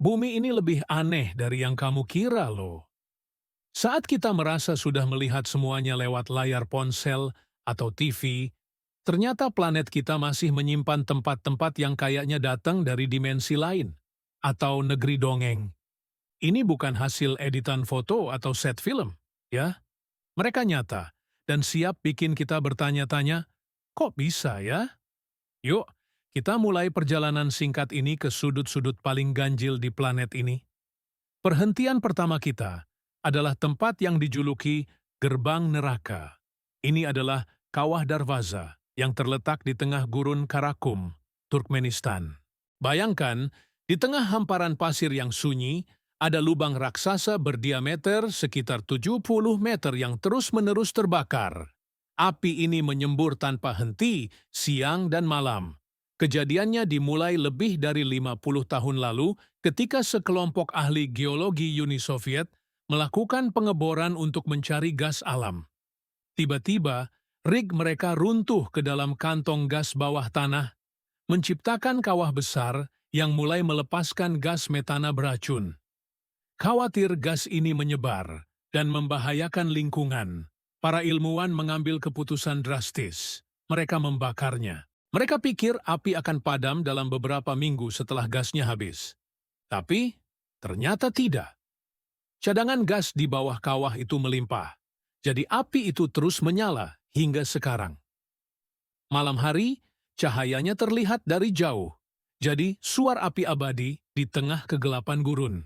Bumi ini lebih aneh dari yang kamu kira loh. Saat kita merasa sudah melihat semuanya lewat layar ponsel atau TV, ternyata planet kita masih menyimpan tempat-tempat yang kayaknya datang dari dimensi lain atau negeri dongeng. Ini bukan hasil editan foto atau set film, ya. Mereka nyata dan siap bikin kita bertanya-tanya, kok bisa ya? Yuk, kita mulai perjalanan singkat ini ke sudut-sudut paling ganjil di planet ini. Perhentian pertama kita adalah tempat yang dijuluki Gerbang Neraka. Ini adalah Kawah Darvaza yang terletak di tengah gurun Karakum, Turkmenistan. Bayangkan, di tengah hamparan pasir yang sunyi, ada lubang raksasa berdiameter sekitar 70 meter yang terus-menerus terbakar. Api ini menyembur tanpa henti siang dan malam. Kejadiannya dimulai lebih dari 50 tahun lalu ketika sekelompok ahli geologi Uni Soviet melakukan pengeboran untuk mencari gas alam. Tiba-tiba, rig mereka runtuh ke dalam kantong gas bawah tanah, menciptakan kawah besar yang mulai melepaskan gas metana beracun. Khawatir gas ini menyebar dan membahayakan lingkungan, para ilmuwan mengambil keputusan drastis. Mereka membakarnya. Mereka pikir api akan padam dalam beberapa minggu setelah gasnya habis. Tapi, ternyata tidak. Cadangan gas di bawah kawah itu melimpah. Jadi api itu terus menyala hingga sekarang. Malam hari, cahayanya terlihat dari jauh. Jadi, suar api abadi di tengah kegelapan gurun.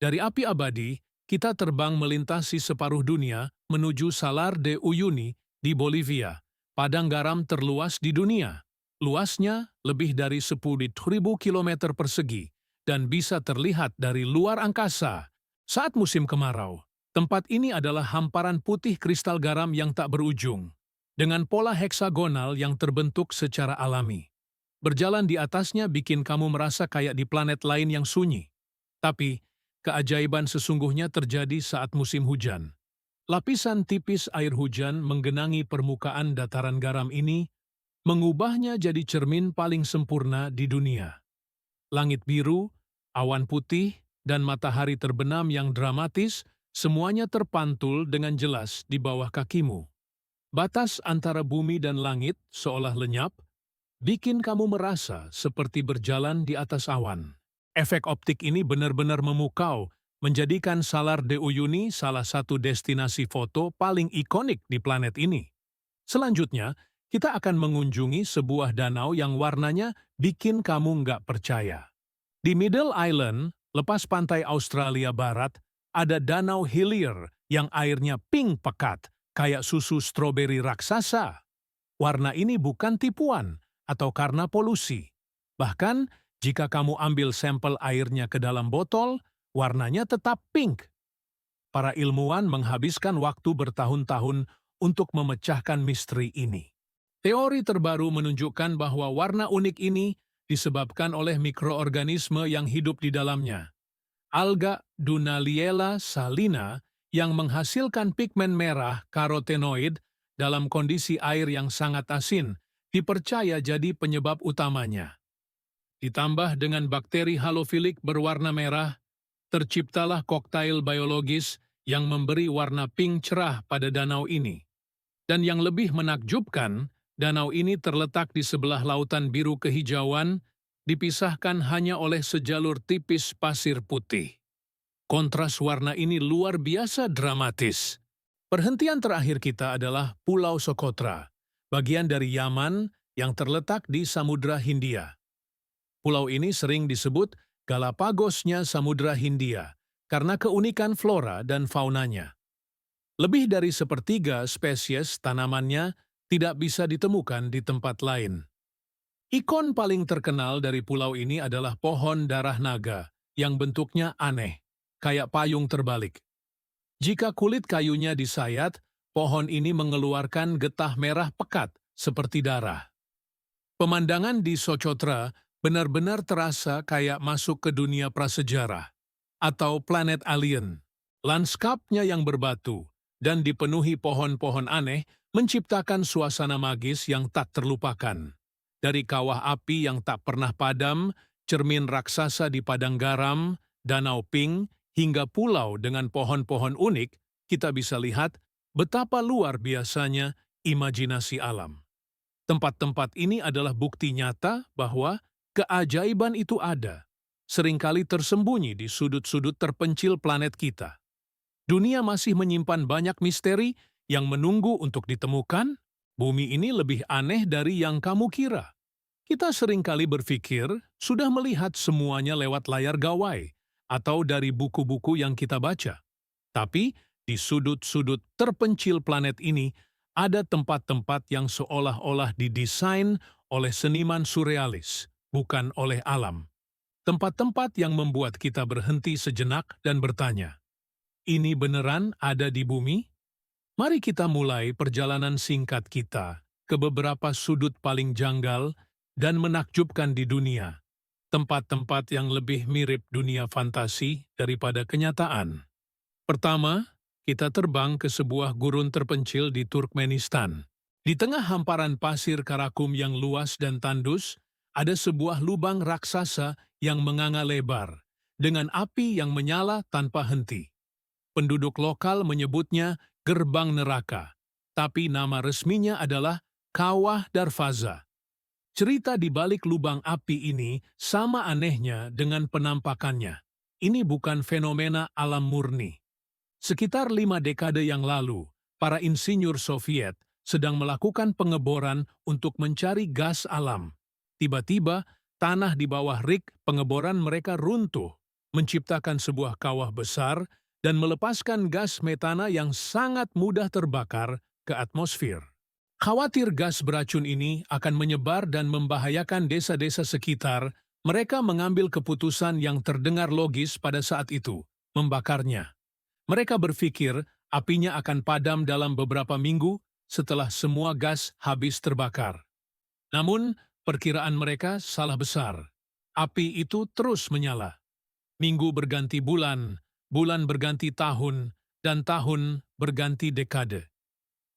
Dari api abadi, kita terbang melintasi separuh dunia menuju Salar de Uyuni di Bolivia, padang garam terluas di dunia. Luasnya lebih dari 10.000 km persegi dan bisa terlihat dari luar angkasa. Saat musim kemarau, tempat ini adalah hamparan putih kristal garam yang tak berujung, dengan pola heksagonal yang terbentuk secara alami. Berjalan di atasnya bikin kamu merasa kayak di planet lain yang sunyi. Tapi, keajaiban sesungguhnya terjadi saat musim hujan. Lapisan tipis air hujan menggenangi permukaan dataran garam ini, mengubahnya jadi cermin paling sempurna di dunia. Langit biru, awan putih, dan matahari terbenam yang dramatis, semuanya terpantul dengan jelas di bawah kakimu. Batas antara bumi dan langit seolah lenyap, bikin kamu merasa seperti berjalan di atas awan. Efek optik ini benar-benar memukau, menjadikan Salar de Uyuni salah satu destinasi foto paling ikonik di planet ini. Selanjutnya, kita akan mengunjungi sebuah danau yang warnanya bikin kamu nggak percaya. Di Middle Island, lepas pantai Australia Barat, ada Danau Hillier yang airnya pink pekat, kayak susu stroberi raksasa. Warna ini bukan tipuan atau karena polusi. Bahkan, jika kamu ambil sampel airnya ke dalam botol, warnanya tetap pink. Para ilmuwan menghabiskan waktu bertahun-tahun untuk memecahkan misteri ini. Teori terbaru menunjukkan bahwa warna unik ini disebabkan oleh mikroorganisme yang hidup di dalamnya. Alga Dunaliella salina yang menghasilkan pigmen merah karotenoid dalam kondisi air yang sangat asin dipercaya jadi penyebab utamanya. Ditambah dengan bakteri halofilik berwarna merah, terciptalah koktail biologis yang memberi warna pink cerah pada danau ini. Dan yang lebih menakjubkan, danau ini terletak di sebelah lautan biru kehijauan, dipisahkan hanya oleh sejalur tipis pasir putih. Kontras warna ini luar biasa dramatis. Perhentian terakhir kita adalah Pulau Socotra, bagian dari Yaman yang terletak di Samudra Hindia. Pulau ini sering disebut Galapagosnya Samudra Hindia karena keunikan flora dan faunanya. Lebih dari sepertiga spesies tanamannya tidak bisa ditemukan di tempat lain. Ikon paling terkenal dari pulau ini adalah pohon darah naga yang bentuknya aneh, kayak payung terbalik. Jika kulit kayunya disayat, pohon ini mengeluarkan getah merah pekat seperti darah. Pemandangan di Socotra benar-benar terasa kayak masuk ke dunia prasejarah atau planet alien. Lanskapnya yang berbatu dan dipenuhi pohon-pohon aneh menciptakan suasana magis yang tak terlupakan. Dari kawah api yang tak pernah padam, cermin raksasa di padang garam, danau pink, hingga pulau dengan pohon-pohon unik, kita bisa lihat betapa luar biasanya imajinasi alam. Tempat-tempat ini adalah bukti nyata bahwa keajaiban itu ada, seringkali tersembunyi di sudut-sudut terpencil planet kita. Dunia masih menyimpan banyak misteri yang menunggu untuk ditemukan. Bumi ini lebih aneh dari yang kamu kira. Kita seringkali berpikir sudah melihat semuanya lewat layar gawai atau dari buku-buku yang kita baca. Tapi di sudut-sudut terpencil planet ini ada tempat-tempat yang seolah-olah didesain oleh seniman surrealis, bukan oleh alam. Tempat-tempat yang membuat kita berhenti sejenak dan bertanya, ini beneran ada di bumi? Mari kita mulai perjalanan singkat kita ke beberapa sudut paling janggal dan menakjubkan di dunia, tempat-tempat yang lebih mirip dunia fantasi daripada kenyataan. Pertama, kita terbang ke sebuah gurun terpencil di Turkmenistan. Di tengah hamparan pasir Karakum yang luas dan tandus, ada sebuah lubang raksasa yang menganga lebar, dengan api yang menyala tanpa henti. Penduduk lokal menyebutnya gerbang neraka, tapi nama resminya adalah Kawah Darvaza. Cerita di balik lubang api ini sama anehnya dengan penampakannya. Ini bukan fenomena alam murni. Sekitar 5 dekade yang lalu, para insinyur Soviet sedang melakukan pengeboran untuk mencari gas alam. Tiba-tiba, tanah di bawah rig pengeboran mereka runtuh, menciptakan sebuah kawah besar dan melepaskan gas metana yang sangat mudah terbakar ke atmosfer. Khawatir gas beracun ini akan menyebar dan membahayakan desa-desa sekitar, mereka mengambil keputusan yang terdengar logis pada saat itu, membakarnya. Mereka berpikir apinya akan padam dalam beberapa minggu setelah semua gas habis terbakar. Namun, perkiraan mereka salah besar. Api itu terus menyala. Minggu berganti bulan, bulan berganti tahun, dan tahun berganti dekade.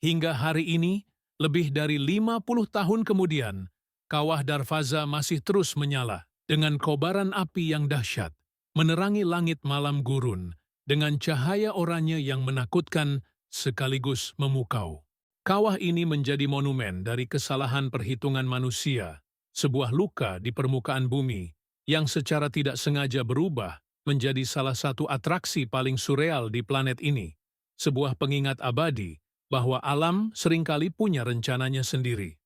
Hingga hari ini, lebih dari 50 tahun kemudian, Kawah Darvaza masih terus menyala dengan kobaran api yang dahsyat, menerangi langit malam gurun dengan cahaya oranye yang menakutkan sekaligus memukau. Kawah ini menjadi monumen dari kesalahan perhitungan manusia, sebuah luka di permukaan bumi yang secara tidak sengaja berubah menjadi salah satu atraksi paling surreal di planet ini, sebuah pengingat abadi bahwa alam seringkali punya rencananya sendiri.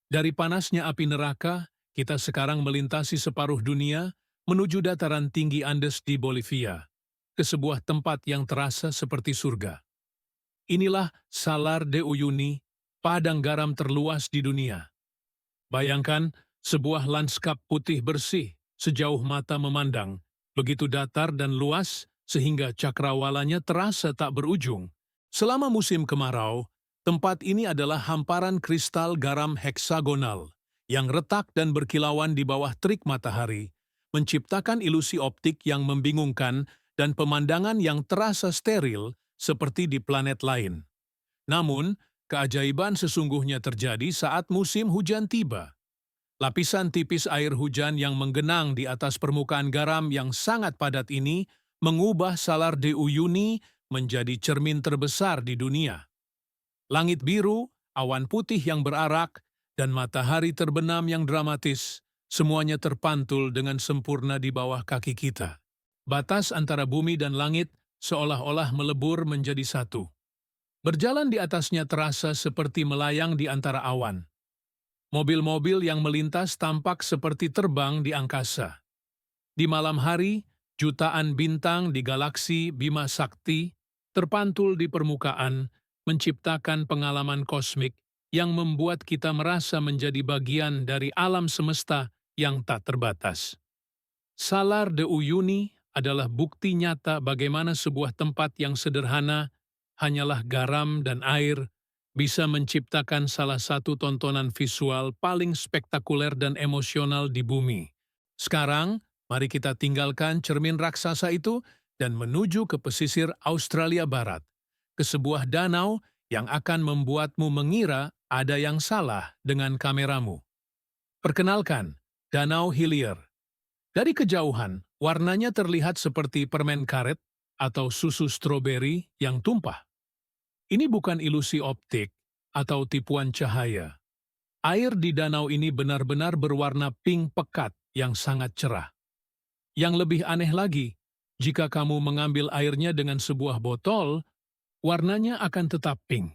Dari panasnya api neraka, kita sekarang melintasi separuh dunia menuju dataran tinggi Andes di Bolivia, ke sebuah tempat yang terasa seperti surga. Inilah Salar de Uyuni, padang garam terluas di dunia. Bayangkan sebuah lanskap putih bersih sejauh mata memandang, begitu datar dan luas sehingga cakrawalanya terasa tak berujung. Selama musim kemarau, tempat ini adalah hamparan kristal garam heksagonal yang retak dan berkilauan di bawah terik matahari, menciptakan ilusi optik yang membingungkan dan pemandangan yang terasa steril seperti di planet lain. Namun, keajaiban sesungguhnya terjadi saat musim hujan tiba. Lapisan tipis air hujan yang menggenang di atas permukaan garam yang sangat padat ini mengubah Salar de Uyuni menjadi cermin terbesar di dunia. Langit biru, awan putih yang berarak, dan matahari terbenam yang dramatis, semuanya terpantul dengan sempurna di bawah kaki kita. Batas antara bumi dan langit seolah-olah melebur menjadi satu. Berjalan di atasnya terasa seperti melayang di antara awan. Mobil-mobil yang melintas tampak seperti terbang di angkasa. Di malam hari, jutaan bintang di galaksi Bima Sakti terpantul di permukaan, menciptakan pengalaman kosmik yang membuat kita merasa menjadi bagian dari alam semesta yang tak terbatas. Salar de Uyuni adalah bukti nyata bagaimana sebuah tempat yang sederhana, hanyalah garam dan air, bisa menciptakan salah satu tontonan visual paling spektakuler dan emosional di bumi. Sekarang, mari kita tinggalkan cermin raksasa itu dan menuju ke pesisir Australia Barat, ke sebuah danau yang akan membuatmu mengira ada yang salah dengan kameramu. Perkenalkan, Danau Hillier. Dari kejauhan, Warnanya terlihat seperti permen karet atau susu stroberi yang tumpah. Ini bukan ilusi optik atau tipuan cahaya. Air di danau ini benar-benar berwarna pink pekat yang sangat cerah. Yang lebih aneh lagi, jika kamu mengambil airnya dengan sebuah botol, warnanya akan tetap pink.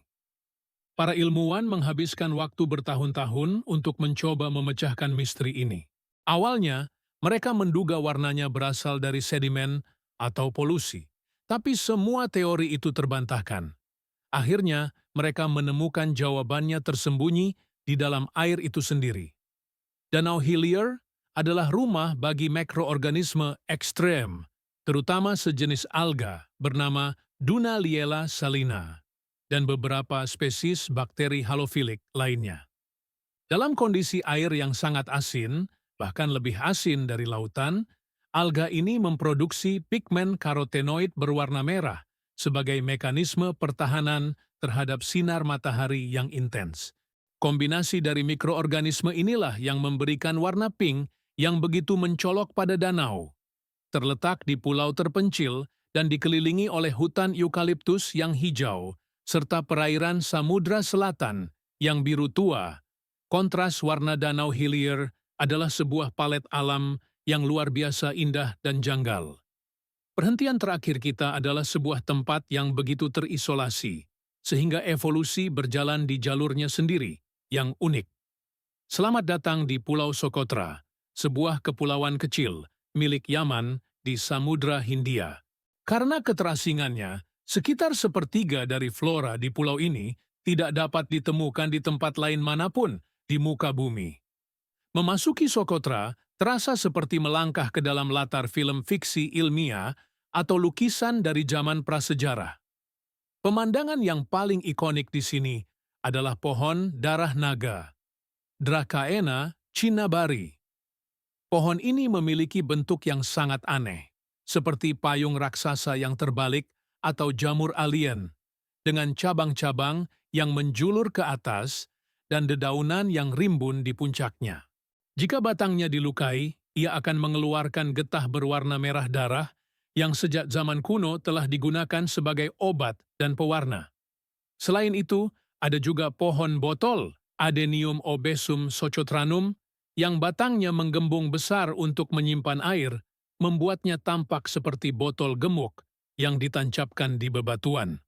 Para ilmuwan menghabiskan waktu bertahun-tahun untuk mencoba memecahkan misteri ini. Awalnya, mereka menduga warnanya berasal dari sedimen atau polusi, tapi semua teori itu terbantahkan. Akhirnya, mereka menemukan jawabannya tersembunyi di dalam air itu sendiri. Danau Hillier adalah rumah bagi mikroorganisme ekstrem, terutama sejenis alga bernama Dunaliella salina dan beberapa spesies bakteri halofilik lainnya. Dalam kondisi air yang sangat asin, bahkan lebih asin dari lautan, alga ini memproduksi pigmen karotenoid berwarna merah sebagai mekanisme pertahanan terhadap sinar matahari yang intens. Kombinasi dari mikroorganisme inilah yang memberikan warna pink yang begitu mencolok pada danau. Terletak di pulau terpencil dan dikelilingi oleh hutan eukaliptus yang hijau, serta perairan Samudra Selatan yang biru tua. Kontras warna Danau Hillier adalah sebuah palet alam yang luar biasa indah dan janggal. Perhentian terakhir kita adalah sebuah tempat yang begitu terisolasi, sehingga evolusi berjalan di jalurnya sendiri, yang unik. Selamat datang di Pulau Socotra, sebuah kepulauan kecil milik Yaman di Samudra Hindia. Karena keterasingannya, sekitar sepertiga dari flora di pulau ini tidak dapat ditemukan di tempat lain manapun di muka bumi. Memasuki Socotra terasa seperti melangkah ke dalam latar film fiksi ilmiah atau lukisan dari zaman prasejarah. Pemandangan yang paling ikonik di sini adalah pohon darah naga, Dracaena cinnabari. Pohon ini memiliki bentuk yang sangat aneh, seperti payung raksasa yang terbalik atau jamur alien, dengan cabang-cabang yang menjulur ke atas dan dedaunan yang rimbun di puncaknya. Jika batangnya dilukai, ia akan mengeluarkan getah berwarna merah darah yang sejak zaman kuno telah digunakan sebagai obat dan pewarna. Selain itu, ada juga pohon botol, Adenium obesum sochotranum, yang batangnya menggembung besar untuk menyimpan air, membuatnya tampak seperti botol gemuk yang ditancapkan di bebatuan.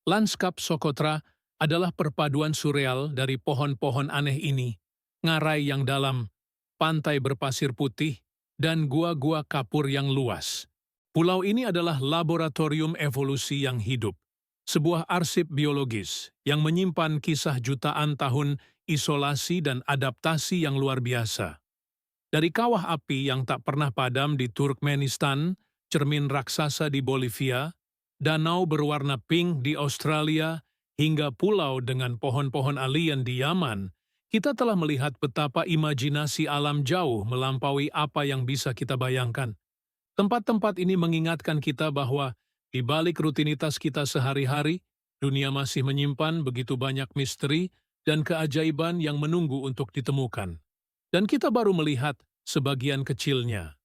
Lanskap Socotra adalah perpaduan surreal dari pohon-pohon aneh ini, ngarai yang dalam, pantai berpasir putih, dan gua-gua kapur yang luas. Pulau ini adalah laboratorium evolusi yang hidup, sebuah arsip biologis yang menyimpan kisah jutaan tahun isolasi dan adaptasi yang luar biasa. Dari kawah api yang tak pernah padam di Turkmenistan, cermin raksasa di Bolivia, danau berwarna pink di Australia, hingga pulau dengan pohon-pohon alien di Yaman, kita telah melihat betapa imajinasi alam jauh melampaui apa yang bisa kita bayangkan. Tempat-tempat ini mengingatkan kita bahwa di balik rutinitas kita sehari-hari, dunia masih menyimpan begitu banyak misteri dan keajaiban yang menunggu untuk ditemukan. Dan kita baru melihat sebagian kecilnya.